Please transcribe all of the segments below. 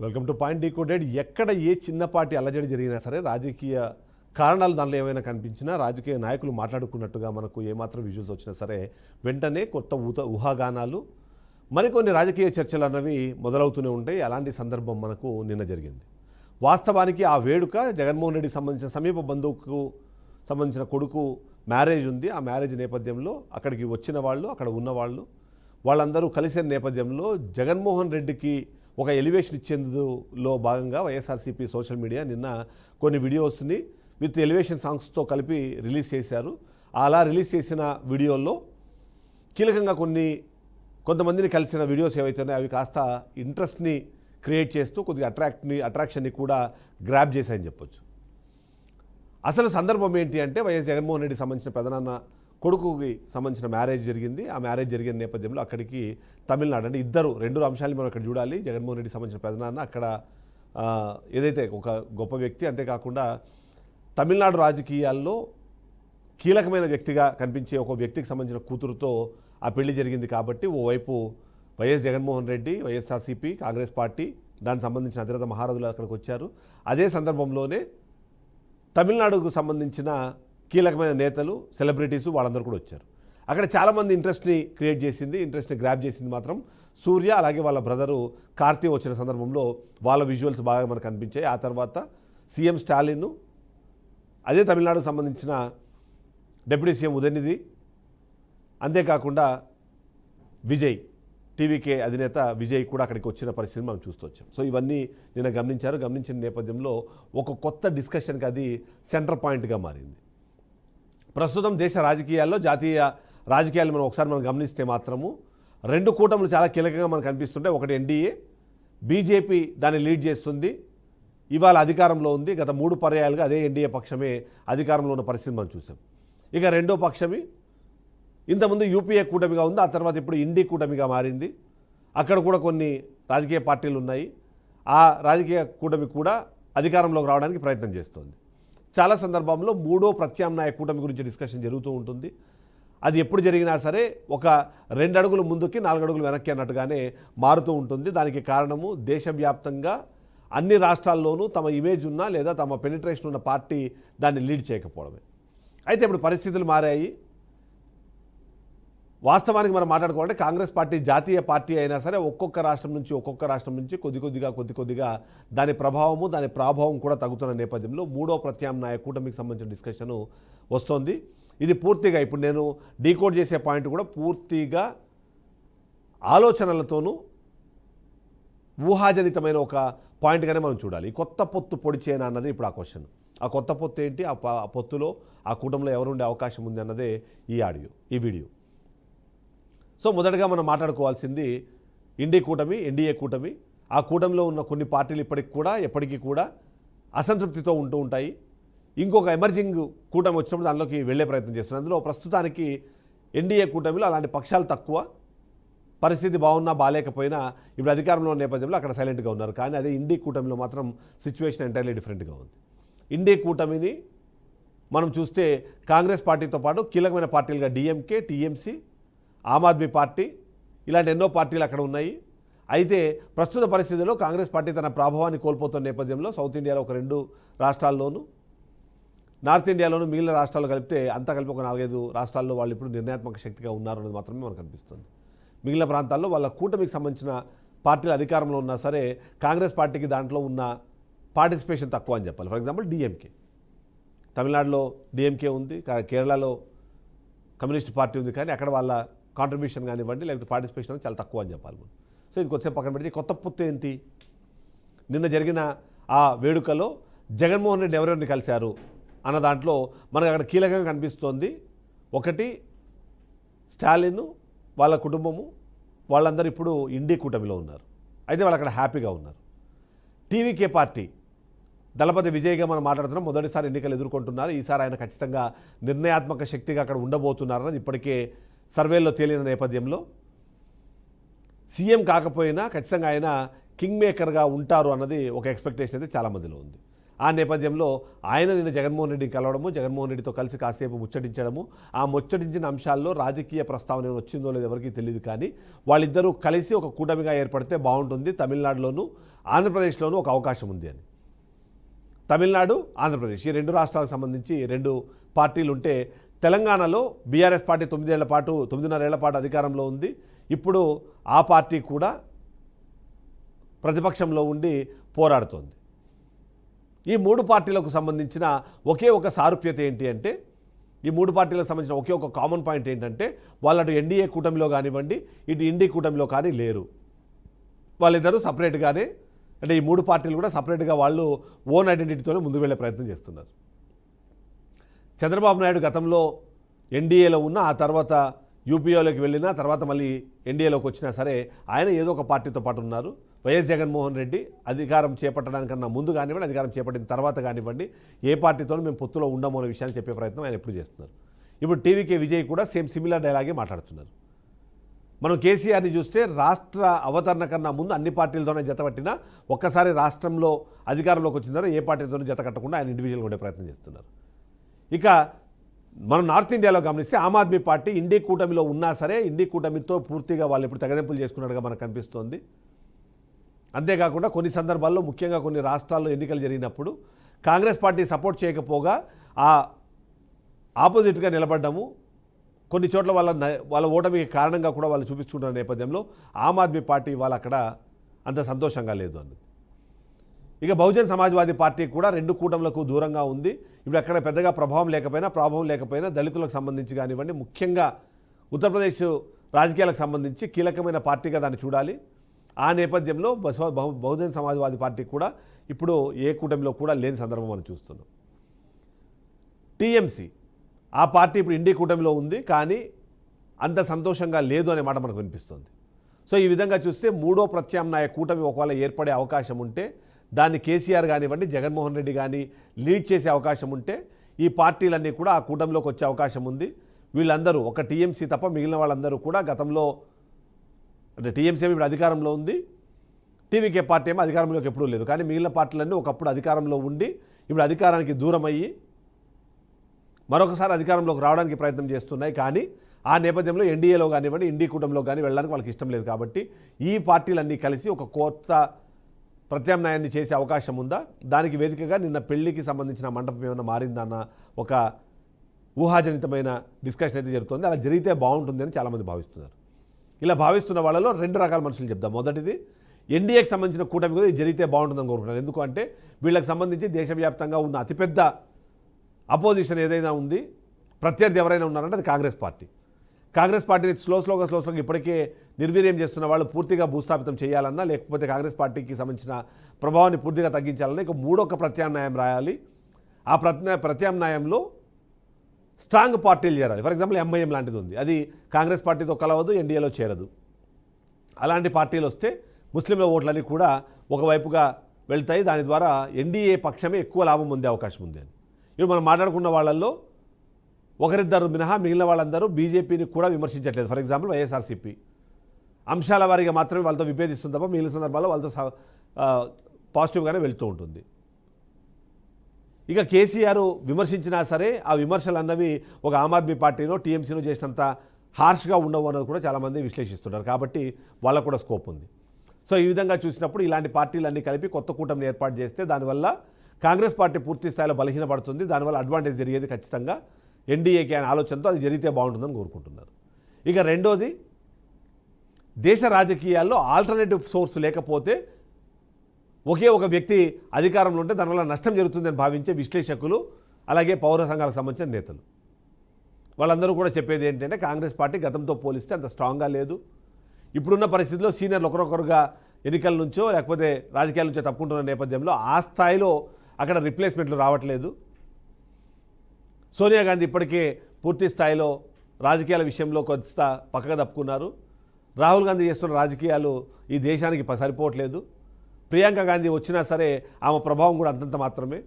Welcome to point decoded. ఎక్కడ ఏ చిన్నపాటి అల్లజడి జరిగినా సరే రాజకీయ కారణాలు దానిలో ఏమైనా కనిపించినా రాజకీయ నాయకులు మాట్లాడుకున్నట్టుగా మనకు ఏమాత్రం విజువల్స్ వచ్చినా సరే వెంటనే కొత్త ఊహాగానాలు మరికొన్ని రాజకీయ చర్చలు అన్నవి మొదలవుతూనే ఉంటాయి. అలాంటి సందర్భం మనకు నిన్న జరిగింది. వాస్తవానికి ఆ వేడుక జగన్మోహన్ రెడ్డి సంబంధించిన సమీప బంధువుకు సంబంధించిన కొడుకు మ్యారేజ్ ఉంది. ఆ మ్యారేజ్ నేపథ్యంలో అక్కడికి వచ్చిన వాళ్ళు, అక్కడ ఉన్నవాళ్ళు వాళ్ళందరూ కలిసిన నేపథ్యంలో జగన్మోహన్ రెడ్డికి ఒక ఎలివేషన్ ఇచ్చేందులో భాగంగా వైఎస్ఆర్సీపీ సోషల్ మీడియా నిన్న కొన్ని వీడియోస్ని విత్ ఎలివేషన్ సాంగ్స్తో కలిపి రిలీజ్ చేశారు. అలా రిలీజ్ చేసిన వీడియోల్లో కీలకంగా కొంతమందిని కలిసిన వీడియోస్ ఏవైతే ఉన్నాయో అవి కాస్త ఇంట్రెస్ట్ని క్రియేట్ చేస్తూ కొద్దిగా అట్రాక్షన్ని కూడా గ్రాప్ చేశాయని చెప్పొచ్చు. అసలు సందర్భం ఏంటి అంటే వైఎస్ జగన్మోహన్ రెడ్డి సంబంధించిన పెదనాన్న కొడుకుకి సంబంధించిన మ్యారేజ్ జరిగింది. ఆ మ్యారేజ్ జరిగిన నేపథ్యంలో అక్కడికి తమిళనాడు అంటే రెండు అంశాలు మనం అక్కడ చూడాలి. జగన్మోహన్ రెడ్డి సంబంధించిన పెదనాన్న అక్కడ ఏదైతే ఒక గొప్ప వ్యక్తి, అంతేకాకుండా తమిళనాడు రాజకీయాల్లో కీలకమైన వ్యక్తిగా కనిపించే ఒక వ్యక్తికి సంబంధించిన కూతురుతో ఆ పెళ్లి జరిగింది. కాబట్టి ఓవైపు వైఎస్ జగన్మోహన్ రెడ్డి, వైఎస్ఆర్సీపీ, కాంగ్రెస్ పార్టీ దానికి సంబంధించిన అధిరథ మహారథులు అక్కడికి వచ్చారు. అదే సందర్భంలోనే తమిళనాడుకు సంబంధించిన కీలకమైన నేతలు, సెలబ్రిటీసు వాళ్ళందరూ కూడా వచ్చారు. అక్కడ చాలామంది ఇంట్రెస్ట్ని క్రియేట్ చేసింది, ఇంట్రెస్ట్ని గ్రాప్ చేసింది మాత్రం సూర్య, అలాగే వాళ్ళ బ్రదరు కార్తీ వచ్చిన సందర్భంలో వాళ్ళ విజువల్స్ బాగా మనకు కనిపించాయి. ఆ తర్వాత సీఎం స్టాలిన్, అదే తమిళనాడుకు సంబంధించిన డిప్యూటీ సీఎం ఉదయనిధి, అంతేకాకుండా విజయ్, టీవీకే అధినేత విజయ్ కూడా అక్కడికి వచ్చిన పరిస్థితిని మనం చూస్తూ వచ్చాం. సో ఇవన్నీ నిన్న గమనించిన నేపథ్యంలో ఒక కొత్త డిస్కషన్కి అది సెంటర్ పాయింట్గా మారింది. ప్రస్తుతం దేశ రాజకీయాల్లో, జాతీయ రాజకీయాలు మనం గమనిస్తే మాత్రము రెండు కూటములు చాలా కీలకంగా మనకు కనిపిస్తుంటాయి. ఒకటి ఎన్డీఏ, బీజేపీ దాన్ని లీడ్ చేస్తుంది, ఇవాళ అధికారంలో ఉంది. గత 3 పర్యాయాలుగా అదే ఎన్డీఏ పక్షమే అధికారంలో ఉన్న పరిస్థితి మనం చూసాం. ఇక రెండో పక్షమి ఇంతకుముందు యూపీఏ కూటమిగా ఉంది, ఆ తర్వాత ఇప్పుడు ఇండీ కూటమిగా మారింది. అక్కడ కూడా కొన్ని రాజకీయ పార్టీలు ఉన్నాయి. ఆ రాజకీయ కూటమి కూడా అధికారంలోకి రావడానికి ప్రయత్నం చేస్తోంది. చాలా సందర్భంలో మూడో ప్రత్యామ్నాయ కూటమి గురించి డిస్కషన్ జరుగుతూ ఉంటుంది. అది ఎప్పుడు జరిగినా సరే ఒక 2 అడుగులు ముందుకి 4 అడుగులు వెనక్కి అన్నట్టుగానే మారుతూ ఉంటుంది. దానికి కారణము దేశవ్యాప్తంగా అన్ని రాష్ట్రాల్లోనూ తమ ఇమేజ్ ఉన్నా లేదా తమ పెనిట్రేషన్ ఉన్న పార్టీ దాన్ని లీడ్ చేయకపోవడమే. అయితే ఇప్పుడు పరిస్థితులు మారాయి. వాస్తవానికి మనం మాట్లాడుకోవాలంటే కాంగ్రెస్ పార్టీ జాతీయ పార్టీ అయినా సరే ఒక్కొక్క రాష్ట్రం నుంచి కొద్ది కొద్దిగా దాని ప్రభావము, దాని ప్రాభావం కూడా తగ్గుతున్న నేపథ్యంలో మూడో ప్రత్యామ్నాయ కూటమికి సంబంధించిన డిస్కషను వస్తోంది. ఇది పూర్తిగా ఇప్పుడు నేను డీకోడ్ చేసే పాయింట్ కూడా పూర్తిగా ఆలోచనలతోనూ ఊహాజనితమైన ఒక పాయింట్గానే మనం చూడాలి. ఈ కొత్త పొత్తు పొడిచేనా అన్నది ఇప్పుడు ఆ క్వశ్చన్. ఆ కొత్త పొత్తు ఏంటి, ఆ పొత్తులో ఆ కూటమిలో ఎవరుండే అవకాశం ఉంది అన్నదే ఈ వీడియో. సో మొదటగా మనం మాట్లాడుకోవాల్సింది ఎన్డీఏ కూటమి. ఆ కూటమిలో ఉన్న కొన్ని పార్టీలు ఎప్పటికీ కూడా అసంతృప్తితో ఉంటూ ఉంటాయి. ఇంకొక ఎమర్జింగ్ కూటమి వచ్చినప్పుడు దానిలోకి వెళ్ళే ప్రయత్నం చేస్తున్నారు. అందులో ప్రస్తుతానికి ఎన్డీఏ కూటమిలో అలాంటి పక్షాలు తక్కువ. పరిస్థితి బాగున్నా బాగాలేకపోయినా ఇప్పుడు అధికారంలో ఉన్న నేపథ్యంలో అక్కడ సైలెంట్గా ఉన్నారు. కానీ అదే ఇండీ కూటమిలో మాత్రం సిచ్యువేషన్ ఎంటైర్లీ డిఫరెంట్గా ఉంది. ఇండీ కూటమిని మనం చూస్తే కాంగ్రెస్ పార్టీతో పాటు కీలకమైన పార్టీలుగా DMK, TMC, Aam Aadmi party ఇలాంటి ఎన్నో పార్టీలు అక్కడ ఉన్నాయి. అయితే ప్రస్తుత పరిస్థితుల్లో కాంగ్రెస్ పార్టీ తన ప్రభావాన్ని కోల్పోతున్న నేపథ్యంలో సౌత్ ఇండియాలో ఒక 2 రాష్ట్రాల్లోనూ, నార్త్ ఇండియాలోనూ మిగిలిన రాష్ట్రాలు కలిపితే అంతా కలిపి ఒక 4-5 రాష్ట్రాల్లో వాళ్ళు ఇప్పుడు నిర్ణయాత్మక శక్తిగా ఉన్నారు అనేది మాత్రమే మనకు కనిపిస్తుంది. మిగిలిన ప్రాంతాల్లో వాళ్ళ కూటమికి సంబంధించిన పార్టీలు అధికారంలో ఉన్నా సరే కాంగ్రెస్ పార్టీకి దాంట్లో ఉన్న పార్టిసిపేషన్ తక్కువ అని చెప్పాలి. ఫర్ ఎగ్జాంపుల్ డిఎంకే, తమిళనాడులో డిఎంకే ఉంది, కేరళలో కమ్యూనిస్ట్ పార్టీ ఉంది, కానీ అక్కడ వాళ్ళ కాంట్రిబ్యూషన్ కానివ్వండి లేకపోతే పార్టిసిపేషన్ చాలా తక్కువ అని చెప్పాలి మనం. సో ఇది కొద్దిసేపు పక్కన పెట్టి కొత్త పొత్తు ఏంటి, నిన్న జరిగిన ఆ వేడుకలో జగన్మోహన్ రెడ్డి ఎవరెవరిని కలిశారు అన్న దాంట్లో మనకు అక్కడ కీలకంగా కనిపిస్తోంది. ఒకటి స్టాలిన్, వాళ్ళ కుటుంబము, వాళ్ళందరూ ఇప్పుడు ఇండీ కూటమిలో ఉన్నారు. అయితే వాళ్ళు అక్కడ హ్యాపీగా ఉన్నారు. టీవీకే పార్టీ దళపతి విజయ్గా మనం మాట్లాడుతున్నాం. మొదటిసారి ఎన్నికలు ఎదుర్కొంటున్నారు. ఈసారి ఆయన ఖచ్చితంగా నిర్ణయాత్మక శక్తిగా అక్కడ ఉండబోతున్నారని ఇప్పటికే సర్వేల్లో తేలిన నేపథ్యంలో సీఎం కాకపోయినా ఖచ్చితంగా ఆయన కింగ్ మేకర్గా ఉంటారు అన్నది ఒక ఎక్స్పెక్టేషన్ అయితే చాలామందిలో ఉంది. ఆ నేపథ్యంలో ఆయన నిన్న జగన్మోహన్ రెడ్డిని కలవడము, జగన్మోహన్ రెడ్డితో కలిసి కాసేపు ముచ్చటించడము, ఆ ముచ్చటించిన అంశాల్లో రాజకీయ ప్రస్తావన వచ్చిందో లేదో ఎవరికీ తెలియదు. కానీ వాళ్ళిద్దరూ కలిసి ఒక కూటమిగా ఏర్పడితే బాగుంటుంది, తమిళనాడులోనూ ఆంధ్రప్రదేశ్లోనూ ఒక అవకాశం ఉంది అని. తమిళనాడు, ఆంధ్రప్రదేశ్ ఈ 2 రాష్ట్రాలకు సంబంధించి 2 పార్టీలు ఉంటే, తెలంగాణలో బీఆర్ఎస్ పార్టీ 9.5 ఏళ్ల పాటు అధికారంలో ఉంది. ఇప్పుడు ఆ పార్టీ కూడా ప్రతిపక్షంలో ఉండి పోరాడుతోంది. ఈ 3 పార్టీలకు సంబంధించిన ఒకే ఒక సారూప్యత ఏంటి అంటే, ఈ 3 పార్టీలకు సంబంధించిన ఒకే ఒక కామన్ పాయింట్ ఏంటంటే, వాళ్ళు ఎన్డీఏ కూటమిలో కానివ్వండి, ఇటు ఇండి కూటమిలో కానీ లేరు. వాళ్ళిద్దరూ సపరేట్గానే, అంటే ఈ 3 పార్టీలు కూడా సపరేట్గా వాళ్ళు ఓన్ ఐడెంటిటీతోనే ముందుకు వెళ్ళే ప్రయత్నం చేస్తున్నారు. చంద్రబాబు నాయుడు గతంలో ఎన్డీఏలో ఉన్న, ఆ తర్వాత యూపీఏలోకి వెళ్ళినా, తర్వాత మళ్ళీ ఎన్డీఏలోకి వచ్చినా సరే ఆయన ఏదో ఒక పార్టీతో పాటు ఉన్నారు. వైఎస్ జగన్మోహన్ రెడ్డి అధికారం చేపట్టడానికన్నా ముందు కానివ్వండి, అధికారం చేపట్టిన తర్వాత కానివ్వండి, ఏ పార్టీతోనూ మేము పొత్తులో ఉండము అనే విషయాన్ని చెప్పే ప్రయత్నం ఆయన ఎప్పుడు చేస్తున్నారు. ఇప్పుడు టీవీకే విజయ్ కూడా సిమిలర్ డైలాగే మాట్లాడుతున్నారు. మనం కేసీఆర్ని చూస్తే రాష్ట్ర అవతరణ కన్నా ముందు అన్ని పార్టీలతోనే జతపట్టినా, ఒక్కసారి రాష్ట్రంలో అధికారంలోకి వచ్చిన తర్వాత ఏ పార్టీతోనూ జత కట్టకుండా ఆయన ఇండివిజువల్గా ఉండే ప్రయత్నం చేస్తున్నారు. ఇక మనం నార్త్ ఇండియాలో గమనిస్తే ఆమ్ ఆద్మీ పార్టీ ఇండి కూటమిలో ఉన్నా సరే, ఇండి కూటమితో పూర్తిగా వాళ్ళు ఇప్పుడు తెగదెంపులు చేసుకున్నట్టుగా మనకు కనిపిస్తోంది. అంతేకాకుండా కొన్ని సందర్భాల్లో, ముఖ్యంగా కొన్ని రాష్ట్రాల్లో ఎన్నికలు జరిగినప్పుడు కాంగ్రెస్ పార్టీ సపోర్ట్ చేయకపోగా ఆ ఆపోజిట్గా నిలబడ్డము, కొన్ని చోట్ల వాళ్ళ ఓటమికి కారణంగా కూడా వాళ్ళు చూపించుకుంటున్న నేపథ్యంలో ఆమ్ ఆద్మీ పార్టీ ఇవాళ అక్కడ అంత సంతోషంగా లేదు అన్నది. ఇక బహుజన్ సమాజ్వాదీ పార్టీ కూడా 2 కూటములకు దూరంగా ఉంది. ఇప్పుడు అక్కడ పెద్దగా ప్రభావం లేకపోయినా దళితులకు సంబంధించి కానివ్వండి, ముఖ్యంగా ఉత్తరప్రదేశ్ రాజకీయాలకు సంబంధించి కీలకమైన పార్టీగా దాన్ని చూడాలి. ఆ నేపథ్యంలో బహుజన్ సమాజ్వాదీ పార్టీ కూడా ఇప్పుడు ఏ కూటమిలో కూడా లేని సందర్భం మనం చూస్తున్నాం. టీఎంసీ ఆ పార్టీ ఇప్పుడు ఇండి కూటమిలో ఉంది, కానీ అంత సంతోషంగా లేదు అనే మాట మనకు వినిపిస్తుంది. సో ఈ విధంగా చూస్తే 3వ ప్రత్యామ్నాయ కూటమి ఒకవేళ ఏర్పడే అవకాశం ఉంటే, దాన్ని కేసీఆర్ కానివ్వండి, జగన్మోహన్ రెడ్డి కానీ లీడ్ చేసే అవకాశం ఉంటే, ఈ పార్టీలన్నీ కూడా ఆ కూటమిలోకి వచ్చే అవకాశం ఉంది. వీళ్ళందరూ, ఒక టీఎంసీ తప్ప మిగిలిన వాళ్ళందరూ కూడా గతంలో, అంటే టీఎంసీ ఇప్పుడు అధికారంలో ఉంది, టీవీకే పార్టీ ఏమో అధికారంలోకి ఎప్పుడూ లేదు. కానీ మిగిలిన పార్టీలన్నీ ఒకప్పుడు అధికారంలో ఉండి ఇప్పుడు అధికారానికి దూరం అయ్యి మరొకసారి అధికారంలోకి రావడానికి ప్రయత్నం చేస్తున్నాయి. కానీ ఆ నేపథ్యంలో ఎన్డీఏలో కానివ్వండి, ఇండి కూటమిలో కానీ వెళ్ళడానికి వాళ్ళకి ఇష్టం లేదు. కాబట్టి ఈ పార్టీలన్నీ కలిసి ఒక కొత్త ప్రత్యామ్నాయాన్ని చేసే అవకాశం ఉందా? దానికి వేదికగా నిన్న పెళ్లికి సంబంధించిన మండపం ఏమైనా మారిందన్న ఒక ఊహాజనితమైన డిస్కషన్ అయితే జరుగుతుంది. అలా జరిగితే బాగుంటుంది అని చాలామంది భావిస్తున్నారు. ఇలా భావిస్తున్న వాళ్ళలో 2 రకాల మనుషులు చెప్దాం. మొదటిది, ఎన్డీఏకి సంబంధించిన కూటమి కూడా ఇది జరిగితే బాగుంటుందని కోరుకుంటున్నారు. ఎందుకంటే వీళ్ళకి సంబంధించి దేశవ్యాప్తంగా ఉన్న అతిపెద్ద అపోజిషన్ ఏదైనా ఉంది, ప్రత్యర్థి ఎవరైనా ఉన్నారంటే అది కాంగ్రెస్ పార్టీ. కాంగ్రెస్ పార్టీని స్లోగా ఇప్పటికే నిర్వీర్యం చేస్తున్న వాళ్ళు పూర్తిగా భూస్థాపితం చేయాలన్నా, లేకపోతే కాంగ్రెస్ పార్టీకి సంబంధించిన ప్రభావాన్ని పూర్తిగా తగ్గించాలన్నా ఇక 3వ ప్రత్యామ్నాయం రాయాలి. ఆ ప్రత్యామ్నాయంలో స్ట్రాంగ్ పార్టీలు చేరాలి. ఫర్ ఎగ్జాంపుల్ ఎంఐఎం లాంటిది ఉంది, అది కాంగ్రెస్ పార్టీతో కలవదు, ఎన్డీఏలో చేరదు. అలాంటి పార్టీలు వస్తే ముస్లింల ఓట్లన్నీ కూడా ఒకవైపుగా వెళ్తాయి. దాని ద్వారా ఎన్డీఏ పక్షమే ఎక్కువ లాభం పొందే అవకాశం ఉంది అని. ఇప్పుడు మనం మాట్లాడుకున్న వాళ్ళల్లో ఒకరిద్దరు మినహా మిగిలిన వాళ్ళందరూ బీజేపీని కూడా విమర్శించట్లేదు. ఫర్ ఎగ్జాంపుల్ వైఎస్ఆర్సీపీ అంశాల వారీగా మాత్రమే వాళ్ళతో విభేదిస్తుంది తప్ప మిగిలిన సందర్భాల్లో వాళ్ళతో పాజిటివ్గానే వెళ్తూ ఉంటుంది. ఇక కేసీఆర్ విమర్శించినా సరే ఆ విమర్శలు అన్నవి ఒక ఆమ్ ఆద్మీ పార్టీనో టీఎంసీనో చేసినంత హార్ష్గా ఉండవు అన్నది కూడా చాలామంది విశ్లేషిస్తున్నారు. కాబట్టి వాళ్ళకు కూడా స్కోప్ ఉంది. సో ఈ విధంగా చూసినప్పుడు ఇలాంటి పార్టీలన్నీ కలిపి కొత్త కూటమిని ఏర్పాటు చేస్తే దానివల్ల కాంగ్రెస్ పార్టీ పూర్తి స్థాయిలో బలహీనపడుతుంది. దానివల్ల అడ్వాంటేజ్ జరిగేది ఖచ్చితంగా ఎన్డీఏకి అనే ఆలోచనతో అది జరిగితే బాగుంటుందని కోరుకుంటున్నారు. ఇక రెండోది, దేశ రాజకీయాల్లో ఆల్టర్నేటివ్ సోర్స్ లేకపోతే ఒకే ఒక వ్యక్తి అధికారంలో ఉంటే దానివల్ల నష్టం జరుగుతుందని భావించే విశ్లేషకులు, అలాగే పౌర సంఘాలకు సంబంధించిన నేతలు, వాళ్ళందరూ కూడా చెప్పేది ఏంటంటే కాంగ్రెస్ పార్టీ గతంతో పోలిస్తే అంత స్ట్రాంగ్గా లేదు. ఇప్పుడున్న పరిస్థితుల్లో సీనియర్లు ఒకరొకరుగా ఎన్నికల నుంచో లేకపోతే రాజకీయాల నుంచో తప్పుకుంటున్న నేపథ్యంలో ఆ స్థాయిలో అక్కడ రిప్లేస్మెంట్లు రావట్లేదు. సోనియా గాంధీ ఇప్పటికే పూర్తి స్థాయిలో రాజకీయాల విషయంలో కొంత పక్కగా తప్పుకున్నారు. రాహుల్ గాంధీ చేస్తున్న రాజకీయాలు ఈ దేశానికి సరిపోవట్లేదు. ప్రియాంక గాంధీ వచ్చినా సరే ఆమె ప్రభావం కూడా అంతంత మాత్రమే.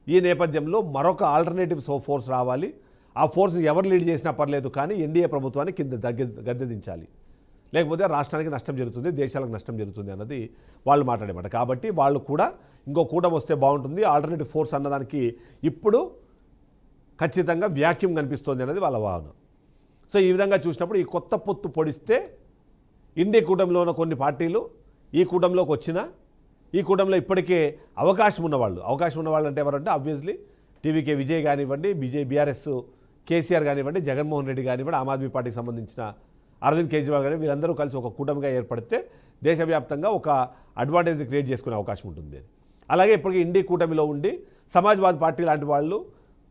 ఈ నేపథ్యంలో మరొక ఆల్టర్నేటివ్ ఫోర్స్ రావాలి. ఆ ఫోర్స్ని ఎవరు లీడ్ చేసినా పర్లేదు, కానీ ఎన్డీఏ ప్రభుత్వాన్ని కింద గద్దెదించాలి. లేకపోతే రాష్ట్రానికి నష్టం జరుగుతుంది, దేశాలకు నష్టం జరుగుతుంది అన్నది వాళ్ళు మాట్లాడేమాట. కాబట్టి వాళ్ళు కూడా ఇంకో కూటమి వస్తే బాగుంటుంది, ఆల్టర్నేటివ్ ఫోర్స్ అన్నదానికి ఇప్పుడు ఖచ్చితంగా వ్యాక్యూమ్ కనిపిస్తోంది అనేది వాళ్ళ వాదన. సో ఈ విధంగా చూసినప్పుడు ఈ కొత్త పొత్తు పొడిస్తే ఇండియా కూటమిలో ఉన్న కొన్ని పార్టీలు ఈ కూటమిలోకి వచ్చినా ఈ కూటమిలో ఇప్పటికే అవకాశం ఉన్నవాళ్ళు అంటే ఎవరంటే ఆబ్వియస్లీ టీవీకే విజయ్ కానివ్వండి, బీఆర్ఎస్ కేసీఆర్ కానివ్వండి, జగన్మోహన్ రెడ్డి కానివ్వండి, ఆమ్ ఆద్మీ పార్టీకి సంబంధించిన అరవింద్ కేజ్రీవాల్ కానీ వీరందరూ కలిసి ఒక కూటమిగా ఏర్పడితే దేశవ్యాప్తంగా ఒక అడ్వాంటేజ్ క్రియేట్ చేసుకునే అవకాశం ఉంటుంది. అలాగే ఇప్పటికీ ఇండియా కూటమిలో ఉండి సమాజ్వాదీ పార్టీ లాంటి వాళ్ళు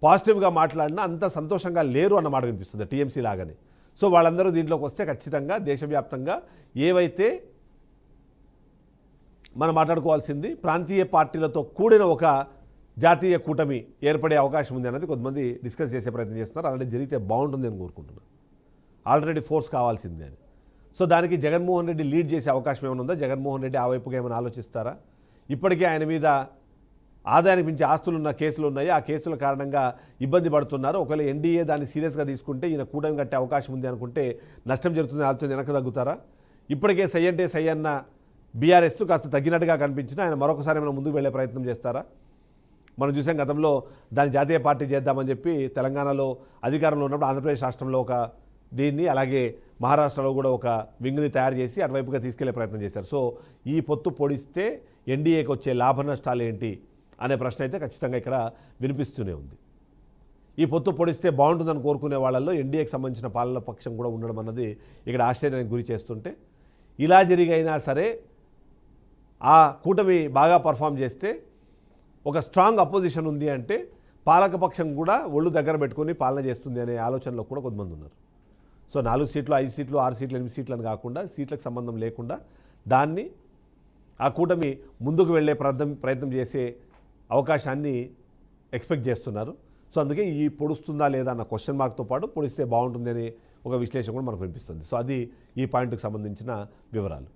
పాజిటివ్గా మాట్లాడినా అంత సంతోషంగా లేరు అన్న మాట కనిపిస్తుంది టీఎంసీ లాగానే. సో వాళ్ళందరూ దీంట్లోకి వస్తే ఖచ్చితంగా దేశవ్యాప్తంగా ఏవైతే మనం మాట్లాడుకోవాల్సింది ప్రాంతీయ పార్టీలతో కూడిన ఒక జాతీయ కూటమి ఏర్పడే అవకాశం ఉంది అన్నది కొంతమంది డిస్కస్ చేసే ప్రయత్నం చేస్తున్నారు. అలాంటి జరిగితే బాగుంటుంది అని కోరుకుంటున్నాను. ఆల్టర్నేటివ్ ఫోర్స్ కావాల్సిందే అని. సో దానికి జగన్మోహన్ రెడ్డి లీడ్ చేసే అవకాశం ఏమైనా ఉందా? జగన్మోహన్ రెడ్డి ఆ వైపుగా ఏమైనా ఆలోచిస్తారా? ఇప్పటికే ఆయన మీద ఆదాయానికి మించి ఆస్తులున్న కేసులు ఉన్నాయి, ఆ కేసుల కారణంగా ఇబ్బంది పడుతున్నారు. ఒకవేళ ఎన్డీఏ దాన్ని సీరియస్గా తీసుకుంటే ఈయన కూటమి కట్టే అవకాశం ఉంది అనుకుంటే నష్టం జరుగుతుంది, ఆలోచన వెనక తగ్గుతారా? ఇప్పటికే సై అంటే సై అన్న బీఆర్ఎస్ కాస్త తగ్గినట్టుగా కనిపించినా ఆయన మరొకసారి ఏమైనా ముందుకు వెళ్ళే ప్రయత్నం చేస్తారా? మనం చూసాం గతంలో దాన్ని జాతీయ పార్టీ చేద్దామని చెప్పి తెలంగాణలో అధికారంలో ఉన్నప్పుడు ఆంధ్రప్రదేశ్ రాష్ట్రంలో ఒక దీన్ని, అలాగే మహారాష్ట్రలో కూడా ఒక వింగ్ని తయారు చేసి అటువైపుగా తీసుకెళ్లే ప్రయత్నం చేశారు. సో ఈ పొత్తు పొడిస్తే ఎన్డీఏకి వచ్చే లాభ నష్టాలు ఏంటి అనే ప్రశ్న అయితే ఖచ్చితంగా ఇక్కడ వినిపిస్తూనే ఉంది. ఈ పొత్తు పొడిస్తే బాగుంటుందని కోరుకునే వాళ్ళల్లో ఎన్డీఏకి సంబంధించిన పాలన పక్షం కూడా ఉండడం అన్నది ఇక్కడ ఆశ్చర్యానికి గురి చేస్తుంటే, ఇలా జరిగైనా సరే ఆ కూటమి బాగా పర్ఫామ్ చేస్తే ఒక స్ట్రాంగ్ అపోజిషన్ ఉంది అంటే పాలకపక్షం కూడా ఒళ్ళు దగ్గర పెట్టుకొని పాలన చేస్తుంది అనే ఆలోచనలో కూడా కొంతమంది ఉన్నారు. సో 4 సీట్లు 5 సీట్లు 6 సీట్లు 8 సీట్లు అని కాకుండా సీట్లకు సంబంధం లేకుండా దాన్ని ఆ కూటమి ముందుకు వెళ్ళే ప్రయత్నం చేసే అవకాశాన్ని ఎక్స్పెక్ట్ చేస్తున్నారు. సో అందుకే ఈ పొడుస్తుందా లేదా అన్న క్వశ్చన్ మార్క్తో పాటు పొడిస్తే బాగుంటుంది అనే ఒక విశ్లేషణ కూడా మనకు వినిపిస్తుంది. సో అది ఈ పాయింట్కి సంబంధించిన వివరాలు.